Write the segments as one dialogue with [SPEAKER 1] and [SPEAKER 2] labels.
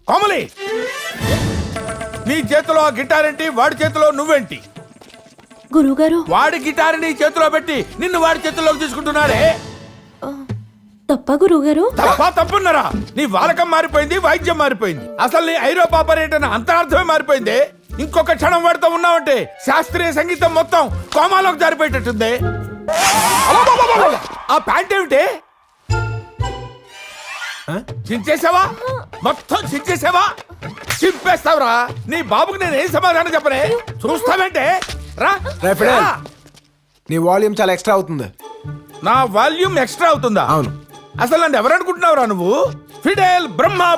[SPEAKER 1] కోమలి, నీ చేతిలో ఆ గిటార్ ఏంటి, వాడి చేతిలో నువ్వేంటి?
[SPEAKER 2] గురువుగారు,
[SPEAKER 1] వాడి గిటార్ నీ చేతిలో పెట్టి నిన్ను వాడి చేతిలోకి తీసుకుంటున్నాడే.
[SPEAKER 2] తప్ప గురువుగారు?
[SPEAKER 1] తప్పున్నారా? నీ వాలకం మారిపోయింది, వాయిద్యం మారిపోయింది. అసలు నీ ఐరోపా పర్యటన అంతరార్థమే మారిపోయింది. ఇంకొక క్షణం వాడితో ఉన్నావంటే శాస్త్రీయ సంగీతం మొత్తం కోమాలోకి జారిపోయేటట్టుంది. ఆ ప్యాంట్ ఏమిటి? చించేసావా? మొత్తం చించేసావా? చింపేస్తావురా. నీ బాబుకి నేను ఏం సమాధానం చెప్పనే? చూస్తావేంటే? రా.
[SPEAKER 3] నీ వాల్యూమ్ చాలా ఎక్స్ట్రా అవుతుంది.
[SPEAKER 1] నా వాల్యూమ్ ఎక్స్ట్రా అవుతుందా?
[SPEAKER 3] అవును.
[SPEAKER 1] అసలు నన్ను ఎవరనుకుంటున్నావురా నువ్వు? ఫిడేల్,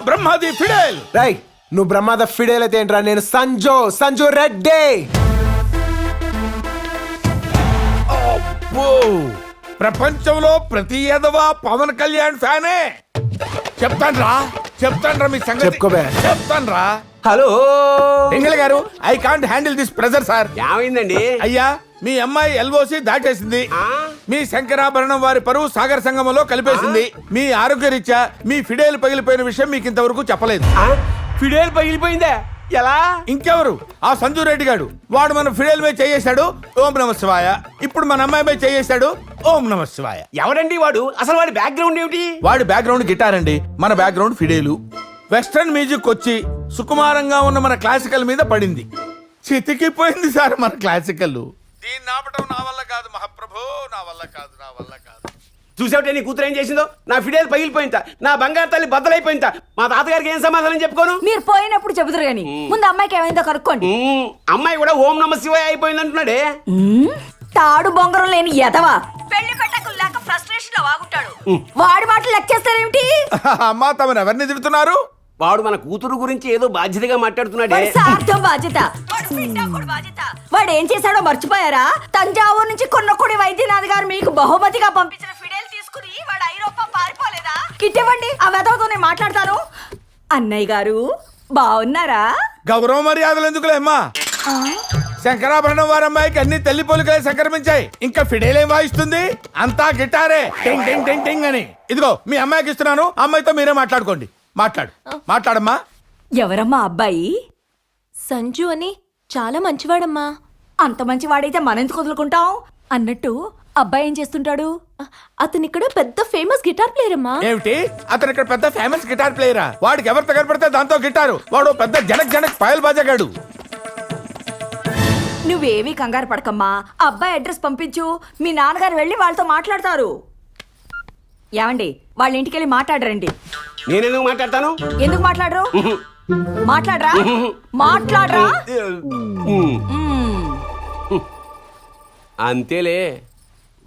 [SPEAKER 1] బ్రహ్మాది ఫిడేల్.
[SPEAKER 3] రై, నువ్వు బ్రహ్మాద ఫిడేల్ అయితే ఏంట్రా? నేను సంజు రెడ్డి.
[SPEAKER 1] ప్రపంచంలో ప్రతి ఎదవా పవన్ కళ్యాణ్ ఫ్యానే. చెప్తాన్రా మీ సంగతి.
[SPEAKER 3] చెప్పుకోబే.
[SPEAKER 1] చెప్తాన్రా.
[SPEAKER 4] హలో
[SPEAKER 1] ఎంగళ గారు, I can't handle this pressure sir.
[SPEAKER 4] ఏమైందండి?
[SPEAKER 1] అయ్యా, మీ అమ్మాయి ఎల్ఓసి దాటేసింది. మీ శంకరాభరణం వారి పరువు సాగర్ సంగమంలో కలిపేసింది. మీ ఆరోగ్యరీత్యా మీ ఫిడేల్ పగిలిపోయిన విషయం మీకు ఇంతవరకు చెప్పలేదు.
[SPEAKER 4] ఫిడేల్ పగిలిపోయిందా? ఎలా?
[SPEAKER 1] ఇంకెవరు? ఆ సంజు రెడ్డి గాడు. వాడు మన ఫిడేల్ మీద చేయేశాడు, ఓం నమ శివాయ. ఇప్పుడు మన అమ్మాయి మీద చేయేశాడు, ఓం నమ శివాయ.
[SPEAKER 4] ఎవరండి వాడు? అసలు వాడి బ్యాక్గ్రౌండ్ ఏమిటి?
[SPEAKER 1] వాడి బ్యాక్గ్రౌండ్ గిటార్ అండి, మన బ్యాక్గ్రౌండ్ ఫిడేలు. వెస్టర్న్ మ్యూజిక్ వచ్చి సుకుమారంగా ఉన్న మన క్లాసికల్ మీద పడింది. చితికిపోయింది సార్ మన క్లాసికల్. దీన్ని ఆపటం నా వల్ల కాదు మహాప్రభు, నా వల్ల కాదు.
[SPEAKER 4] చూసావుటే నీ కూతురు ఏం చేసిందో? నా ఫిడేల్ పగిలిపోయిందా, నా బంగారు తల్లి బద్దలైపోయిందా. మా తాతగారికి ఏం సమాధానం చెప్పుకోను?
[SPEAKER 2] మీరు పోయినప్పుడు చెబుతారు గాని ముందు అమ్మాయికి ఏమైందో కనుక్కోండి.
[SPEAKER 4] అమ్మాయి కూడా ఓం నమ శివాయ అయిపోయింది అంటున్నాడే.
[SPEAKER 2] తాడు బొంగరం లేని ఎదవా పెళ్లి పెట్టకు లేక ఫ్రస్ట్రేషన్ లో వాగుంటాడు. వాడి మాటలు లెక్కేస్తారేమిటి?
[SPEAKER 1] అమ్మా, తమను ఎవరిని తిడుతున్నారు?
[SPEAKER 4] వాడు మన కూతురు గురించి ఏదో బాధ్యతగా మాట్లాడుతున్నాడే.
[SPEAKER 2] బాధ్యత. వాడు ఏం చేశాడో మర్చిపోయారా? తంజావూరు నుంచి కొన్నకొడి వైద్యనాథ్ గారు మీకు బహుమతిగా పంపించిన ఫిడేల్ తీసుకుని వాడు ఐరోపా పారిపోలేదా? కిట్టివ్వండి, ఆ వెధవతో నేను మాట్లాడతాను. అన్నయ్య గారు బాగున్నారా?
[SPEAKER 1] గౌరవ మర్యాదలు ఎందుకులే అమ్మా. శంకరాభరణం వారి అమ్మాయికి అన్ని తల్లి పోలికలే సంక్రమించాయి. ఇంకా ఫిడేలేం వాయిస్తుంది? అంతా గిటారే, టింగ్ టింగ్ టింగ్ టింగ్ అని. ఇదిగో మీ అమ్మాయికి ఇస్తున్నాను, అమ్మాయితో మీరే మాట్లాడుకోండి. మాట్లాడమ్మా.
[SPEAKER 2] ఎవరమ్మా అబ్బాయి?
[SPEAKER 5] సంజు అని చాలా మంచివాడమ్మా.
[SPEAKER 2] అంత మంచివాడైతే మనం ఎందుకు వదులుకుంటాం? అన్నట్టు అబ్బాయి ఏం చేస్తుంటాడు?
[SPEAKER 5] అతను ఇక్కడ పెద్ద ఫేమస్ గిటార్ ప్లేయర్ అమ్మా.
[SPEAKER 1] ఏమిటి? అతను ఇక్కడ పెద్ద ఫేమస్ గిటార్ ప్లేయరా? వాడికి ఎవరితో కనపడితే దాంతో గిటారు. వాడు పెద్ద జనక్ పాయల్ బాజాగాడు.
[SPEAKER 2] నువ్వేమీ కంగారు పడకమ్మా. అబ్బాయి అడ్రస్ పంపించు, మీ నాన్నగారు వెళ్ళి వాళ్ళతో మాట్లాడతారు. ఏమండి, వాళ్ళ ఇంటికి వెళ్ళి మాట్లాడరండి.
[SPEAKER 4] నేనెందుకు మాట్లాడతాను?
[SPEAKER 2] ఎందుకు మాట్లాడరు? మాట్లాడరా?
[SPEAKER 4] అంతేలే,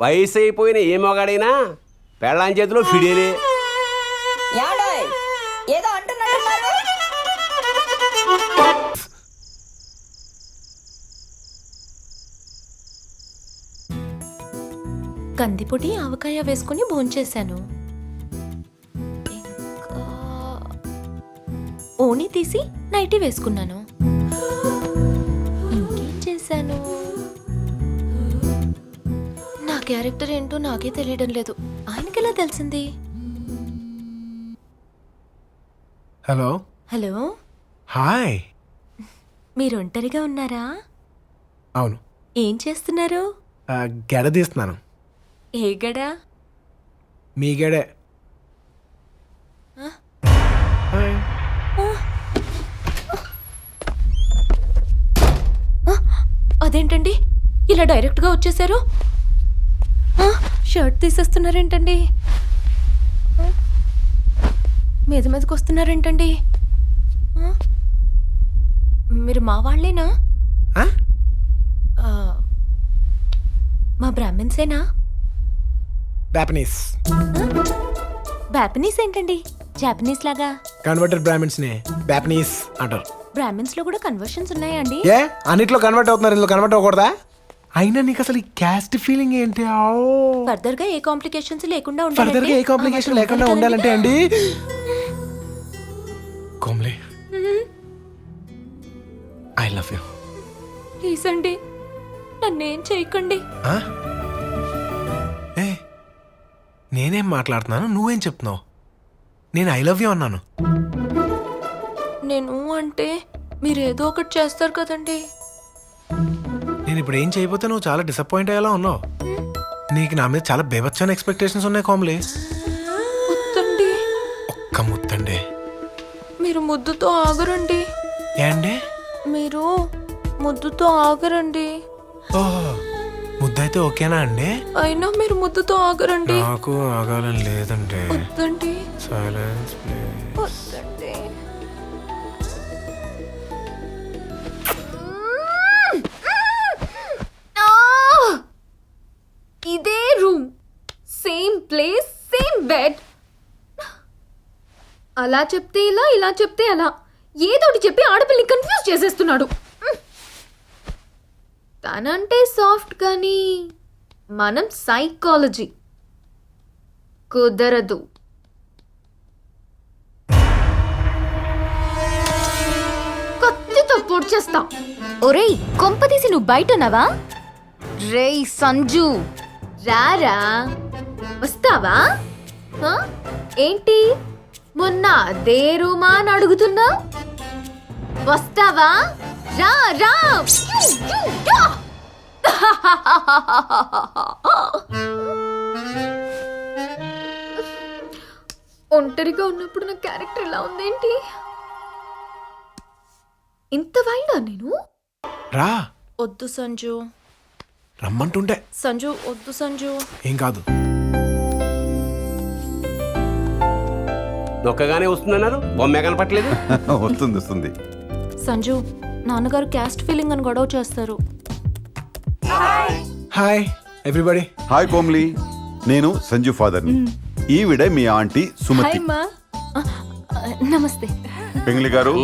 [SPEAKER 4] వయసు అయిపోయిన ఏ మొగాడైనా పెళ్ళాం చేతిలో ఫిడేలే.
[SPEAKER 2] ఏదో అంటున్నాడు.
[SPEAKER 5] కందిపొడి ఆవకాయ వేసుకుని భోంచేశాను. ఓణి తీసి నైటీ వేసుకున్నాను. ఇంకేం చేశాను? నా క్యారెక్టర్ ఏంటో నాకే తెలియడం లేదు. ఆయనకెలా తెలిసింది?
[SPEAKER 3] హలో.
[SPEAKER 5] హలో.
[SPEAKER 3] హాయ్.
[SPEAKER 5] మీరు ఒంటరిగా ఉన్నారా?
[SPEAKER 3] అవును.
[SPEAKER 5] ఏం చేస్తున్నారు?
[SPEAKER 3] గెడ తీస్తున్నాను.
[SPEAKER 5] ఏ గడ?
[SPEAKER 3] మీ గడే.
[SPEAKER 5] అదేంటండి ఇలా డైరెక్ట్గా వచ్చేసారు? షర్ట్ తీసేస్తున్నారేంటండి? మీదకి వస్తున్నారేంటండి? మీరు మా వాళ్ళేనా? మా బ్రాహ్మిన్సేనా?
[SPEAKER 3] జాపనీస్.
[SPEAKER 5] బ్యాపనీస్ ఏంటండి? జాపనీస్ లాగా.
[SPEAKER 3] కన్వర్టెడ్ బ్రాహ్మిన్స్ ని జాపనీస్ అంటారు.
[SPEAKER 5] బ్రాహ్మిన్స్ లో కూడా కన్వర్షన్స్ ఉన్నాయా అండి?
[SPEAKER 3] ఏ, అన్నిట్లో కన్వర్ట్ అవుతున్నారు, ఇందులో కన్వర్ట్ అవ్వకూడదా? అయినా నీకు అసలు ఈ క్యాస్ట్ ఫీలింగ్ ఏంటి?
[SPEAKER 5] ఫర్దర్ గా ఏ కాంప్లికేషన్స్ లేకుండా
[SPEAKER 3] ఫర్దర్ గా ఏ కాంప్లికేషన్ లేకుండా ఉండాలంటే అండి, Komli, I love you.
[SPEAKER 5] Please అండి, నన్నేం చేయకండి.
[SPEAKER 3] ఏ, నేనేం మాట్లాడుతున్నాను, నువ్వేం చెప్తున్నావు? నేను ఐ లవ్ యూ అన్నాను.
[SPEAKER 5] నేను అంటే మీరు ఏదో ఒకటి చేస్తారు కదండి.
[SPEAKER 3] నేను ఇప్పుడు ఏం చేయబోతే నువ్వు చాలా డిసప్పాయింట్ అయ్యేలా ఉన్నావు. నీకు నా మీద చాలా బేబచ్చని ఎక్స్పెక్టేషన్స్ ఉన్నాయి కోమలి.
[SPEAKER 5] వద్దండి.
[SPEAKER 3] ఒక్క ముద్దండి.
[SPEAKER 5] మీరు ముద్దుతో ఆగరండి.
[SPEAKER 3] ఏండి?
[SPEAKER 5] మీరు ముద్దుతో ఆగరండి.
[SPEAKER 3] ఓహో, ముద్దయితే ఓకేనా అండి?
[SPEAKER 5] అయినా మీరు ముద్దుతో ఆగరండి.
[SPEAKER 3] నాకు ఆగాలని లేదండి.
[SPEAKER 5] వద్దండి.
[SPEAKER 3] Silence please.
[SPEAKER 5] వద్దండి.
[SPEAKER 6] ఇదే room, same place, same bed. అలా చెప్తే ఇలా, ఇలా చెప్తే అలా, ఏదోటి చెప్పి ఆడపిల్లని కన్ఫ్యూజ్ చేసేస్తున్నాడు. తనంటే సాఫ్ట్ కానీ మనం సైకాలజీ కుదరదు. కత్తితో పొడిచేస్తా. ఒరేయ్, కొంపతీసి నువ్వు బయటన్నావా? రేయ్ సంజు, రారా, వస్తావా? హ? ఏంటి మొన్న అదే రూమా అని అడుగుతున్నా? వస్తావా? రా రా. ఒంటరిగా ఉన్నప్పుడు నా క్యారెక్టర్ ఇలా ఉందేంటి? ఇంత వైడా నేను?
[SPEAKER 3] రా,
[SPEAKER 5] వద్దు సంజు.
[SPEAKER 3] రమ్మంటుంటే.
[SPEAKER 5] సంజు వద్దు సంజు.
[SPEAKER 3] ఏం కాదు.
[SPEAKER 4] నొక్కగానే వస్తుందన్నారు, బొమ్మే కనపట్లేదు.
[SPEAKER 7] వస్తుంది వస్తుంది.
[SPEAKER 5] సంజు, నాన్నగారు క్యాస్ట్ ఫీలింగ్ అని గొడవ చేస్తారు.
[SPEAKER 3] Hi everybody.
[SPEAKER 7] హాయ్ కోమ్లీ, నేను సంజు ఫాదర్ని. ఈవిడే మీ ఆంటీ సుమతి.
[SPEAKER 5] నమస్తే.
[SPEAKER 7] పింగ్లీ గారు,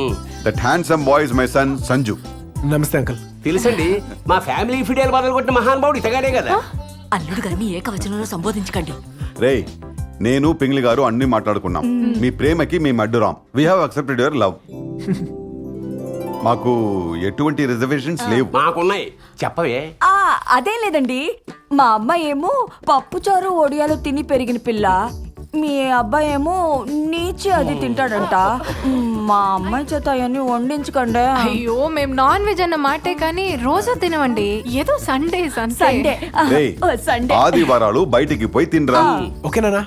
[SPEAKER 7] that handsome boy is my son Sanju.
[SPEAKER 3] నమస్తే అంకుల్.
[SPEAKER 4] తెలుసండి, మా ఫ్యామిలీ ఫిడేల్ బదులు కొట్టిన మహానుభావుడు ఇతగానే కదా.
[SPEAKER 2] అల్లుడు గారిని ఏకవచనంలో సంబోధించకండి.
[SPEAKER 7] రేయ్, నేను పింగ్లీ గారు అన్ని మాట్లాడుకున్నాం. మీ ప్రేమకి మేము అడ్డురాం. We have accepted your love. మాకు ఎటువంటి రిజర్వేషన్స్ లేవు.
[SPEAKER 4] మాకున్నాయి, చెప్పవే.
[SPEAKER 2] అదేం లేదండి, మా అమ్మాయి ఏమో పప్పుచారు ఒడియాలు తిని పెరిగిన పిల్ల, మీ అబ్బాయి ఏమో నీచి అది తింటాడంట. మా అమ్మాయి చేత అవన్నీ వండించకండి.
[SPEAKER 8] అయ్యో, మేము నాన్ వెజ్ అన్న మాటే కానీ రోజు తినవండి. ఏదో సండే
[SPEAKER 2] సండే
[SPEAKER 7] రేయ్,
[SPEAKER 2] సండే
[SPEAKER 7] ఆదివారాలు బయటికి పోయి తినరా.
[SPEAKER 3] ఓకేనా?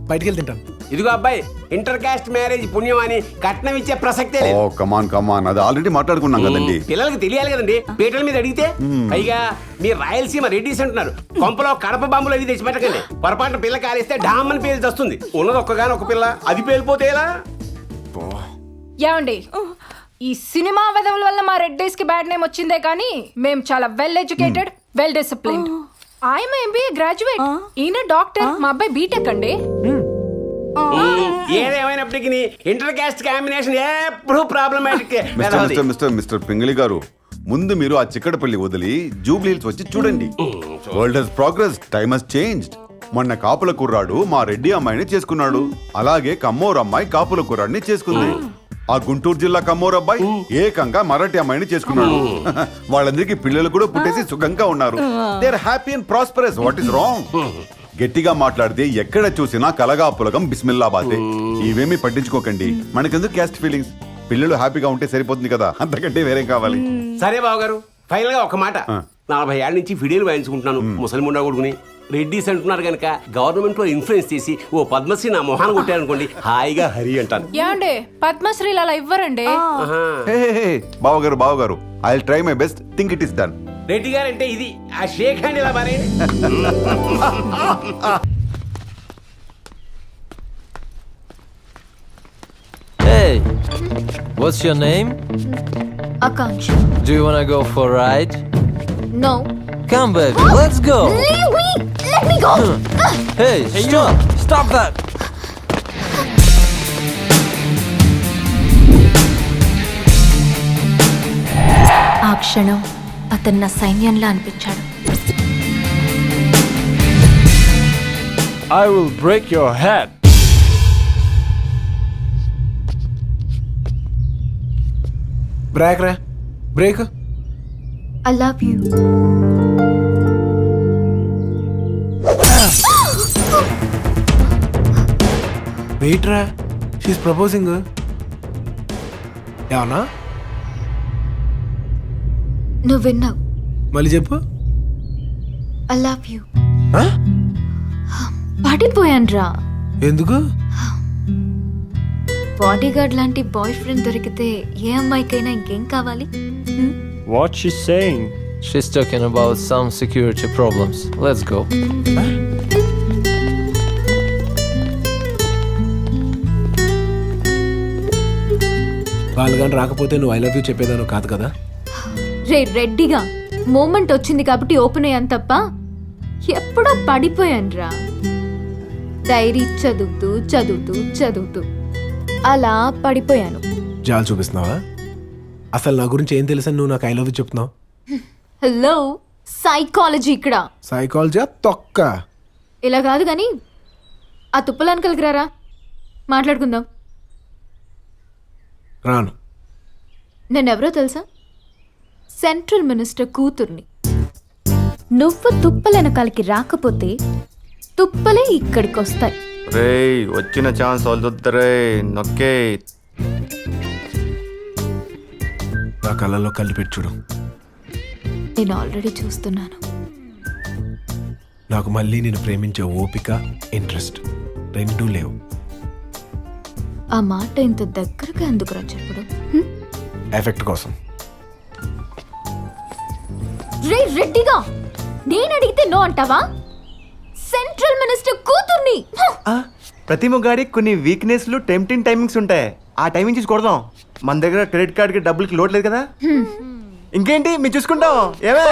[SPEAKER 3] బయటికి వెళ్ళి తింటాను.
[SPEAKER 4] ఇదిగో అబ్బాయి, ఇంటర్ కాస్ట్ మ్యారేజ్ పుణ్యం అని కట్నం ఇచ్చే ప్రసక్తే
[SPEAKER 7] ఓ
[SPEAKER 4] లేదు.
[SPEAKER 7] కమాన్ కమాన్, అది ఆల్రెడీ మాట్లాడుకున్నాం కదండి.
[SPEAKER 4] పిల్లలకి తెలియాలి కదండి, పీటల మీద అడిగితే. పైగా మీరు రాయలసీమ రెడ్డిస్ అంటున్నారు, కొంపలో కడప బాంబులు అవి తెచ్చిపెట్టకండి. పొరపాటున పిల్ల కాలిస్తే డామ్ అని పేరు వస్తుంది. ఉన్నది ఒక్కగాని ఒక పిల్ల, అది పేలిపోతే ఎలా?
[SPEAKER 8] ఏమండి, ఈ సినిమా వెదవుల వల్ల మా రెడ్డీస్ కి బ్యాడ్ నేమ్ వచ్చిందే కానీ మేము చాలా వెల్ ఎడ్యుకేటెడ్, వెల్ డిసిప్లిన్డ్. ఆయన ఎంబీఏ గ్రాడ్యుయేట్, ఈయన డాక్టర్, మా అబ్బాయి బీటెక్ అండి.
[SPEAKER 4] ఏదేమైనప్పటికీ ఇంటర్ కాస్ట్ కాంబినేషన్ ఎప్పుడు ప్రాబ్లమాటిక్.
[SPEAKER 7] మిస్టర్ పింగళి గారు, ముందు మీరు ఆ చిక్కడపల్లి వదిలి జూబ్లీ హిల్స్ వచ్చి చూడండి. World has progress, time has changed. మొన్న కాపుల కుర్రాడు మా రెడ్డి అమ్మాయిని చేసుకున్నాడు. అలాగే కమ్మోరు అమ్మాయి కాపుల కుర్రాడిని చేసుకుంది. ఆ గుంటూరు జిల్లా కమ్మోరు అబ్బాయి ఏకంగా మరాఠీ అమ్మాయిని చేసుకున్నాడు. వాళ్ళందరికీ పిల్లలు కూడా పుట్టేసి సుఖంగా ఉన్నారు. They are happy and prosperous. What is wrong? గట్టిగా మాట్లాడితే ఎక్కడ చూసినా కలగాపులగం బిస్మిల్లాబాదే. ఇవేమీ పట్టించుకోకండి. మనకెందుకు క్యాస్ట్ ఫీలింగ్స్? పిల్లలు హ్యాపీగా ఉంటే సరిపోతుంది కదా, అంతకంటే వేరేం కావాలి?
[SPEAKER 4] సరే బాబు గారు, ఫైనల్ గా ఒక మాట. 40 ఏళ్ళ నుంచి ఫిడేలు వాయించుకుంటున్నాను. ముసలి ముండా కొడుకుని రెడ్డిస్ అంటున్నారు కనుక గవర్నమెంట్ లో ఇన్ఫ్లుయెన్స్ చేసి ఓ పద్మశ్రీ నా మొహాన్ని కొట్టారనుకోండి, హాయిగా హరి అంటాను.
[SPEAKER 8] ఏమండి, పద్మశ్రీలు అలా ఇవ్వరండి.
[SPEAKER 7] బావగారు, I will try my best, think it is done.
[SPEAKER 4] Reddy గారు అంటే ఇది, ఆ షేక్ హ్యాండ్ ఇలా మారేయండి.
[SPEAKER 9] Hey, what's your name?
[SPEAKER 6] Akanksha.
[SPEAKER 9] Do you wanna go for a ride?
[SPEAKER 6] No.
[SPEAKER 9] Come, baby, let's go.
[SPEAKER 6] Leave me. Let me go.
[SPEAKER 9] Hey, stop! Stop that!
[SPEAKER 5] ఆ క్షణం అతను నా సైన్యంలా అనిపించాడు.
[SPEAKER 10] I will break your head.
[SPEAKER 3] Break రా, break.
[SPEAKER 6] I love you.
[SPEAKER 3] Wait రా, she's proposing. ఏమన్నా
[SPEAKER 5] నువ్వు విన్నావు.
[SPEAKER 3] మళ్ళీ చెప్పు.
[SPEAKER 5] I love you.
[SPEAKER 3] ఆ?
[SPEAKER 5] పడిపోయాన్రా.
[SPEAKER 3] ఎందుకు?
[SPEAKER 5] బాడీ గార్డ్ లాంటి బాయ్ ఫ్రెండ్ దొరికితే ఏ అమ్మాయికైనా ఇంకేం కావాలి?
[SPEAKER 10] What she's saying?
[SPEAKER 9] She's talking about some security problems. Let's go.
[SPEAKER 3] వాళ్ళు కానీ రాకపోతే నువ్వు ఐ లవ్ యూ చెప్పేదాను కాదు కదా.
[SPEAKER 6] రే రెడ్డిగా మూమెంట్ వచ్చింది కాబట్టి ఓపెన్ అయ్యాను తప్ప ఎప్పుడో పడిపోయానురా. డైరీ చదువుతూ చదువుతూ చదువుతూ అలా పడిపోయాను.
[SPEAKER 3] జాలు చూపిస్తున్నావా? అసలు నా గురించి ఏం తెలుసని నువ్వు నాకు ఐ లవ్ యూ చెప్తున్నావు?
[SPEAKER 6] హలో, సైకాలజీ ఇక్కడ.
[SPEAKER 3] సైకాలజీ తొక్క.
[SPEAKER 6] ఇలా కాదు కానీ ఆ తుప్పలానికి రారా, మాట్లాడుకుందాం.
[SPEAKER 3] రాను.
[SPEAKER 6] నేనెవరో తెలుసా? సెంట్రల్ మినిస్టర్ కూతుర్ని. నువ్వు తుప్పలెనకాలకి రాకపోతే తుప్పలే ఇక్కడికి వస్తాయి.
[SPEAKER 10] రేయ్ వచ్చిన ఛాన్స్ వదులుతారే నొక్కే.
[SPEAKER 3] నా కళ్ళల్లో కళ్ళు పెట్టి చూడు.
[SPEAKER 6] నేను ఆల్రెడీ చూస్తున్నాను.
[SPEAKER 3] నాకు మళ్ళీ నేను ప్రేమించే ఓపిక, ఇంట్రెస్ట్ రెండూ లేవు.
[SPEAKER 6] ఆ మాట ఇంత దగ్గరగా ఎందుకురా చెప్పడం?
[SPEAKER 3] ఎఫెక్ట్ కోసం.
[SPEAKER 6] రే రెడ్డిగా, నేను అడిగితే నో అంటావా? సెంట్రల్ మినిస్టర్ కూతుర్ని.
[SPEAKER 10] ప్రతి మొగాడి కొన్ని వీక్నెస్లు టెంప్టింగ్ టైమింగ్స్ ఉంటాయి. ఆ టైమింగ్ చూసి కొడదాం. మన దగ్గర క్రెడిట్ కార్డ్కి డబ్బులకి లోడ్ లేదు కదా. ఇంకేంటి మీరు చూసుకుంటాం ఏమే.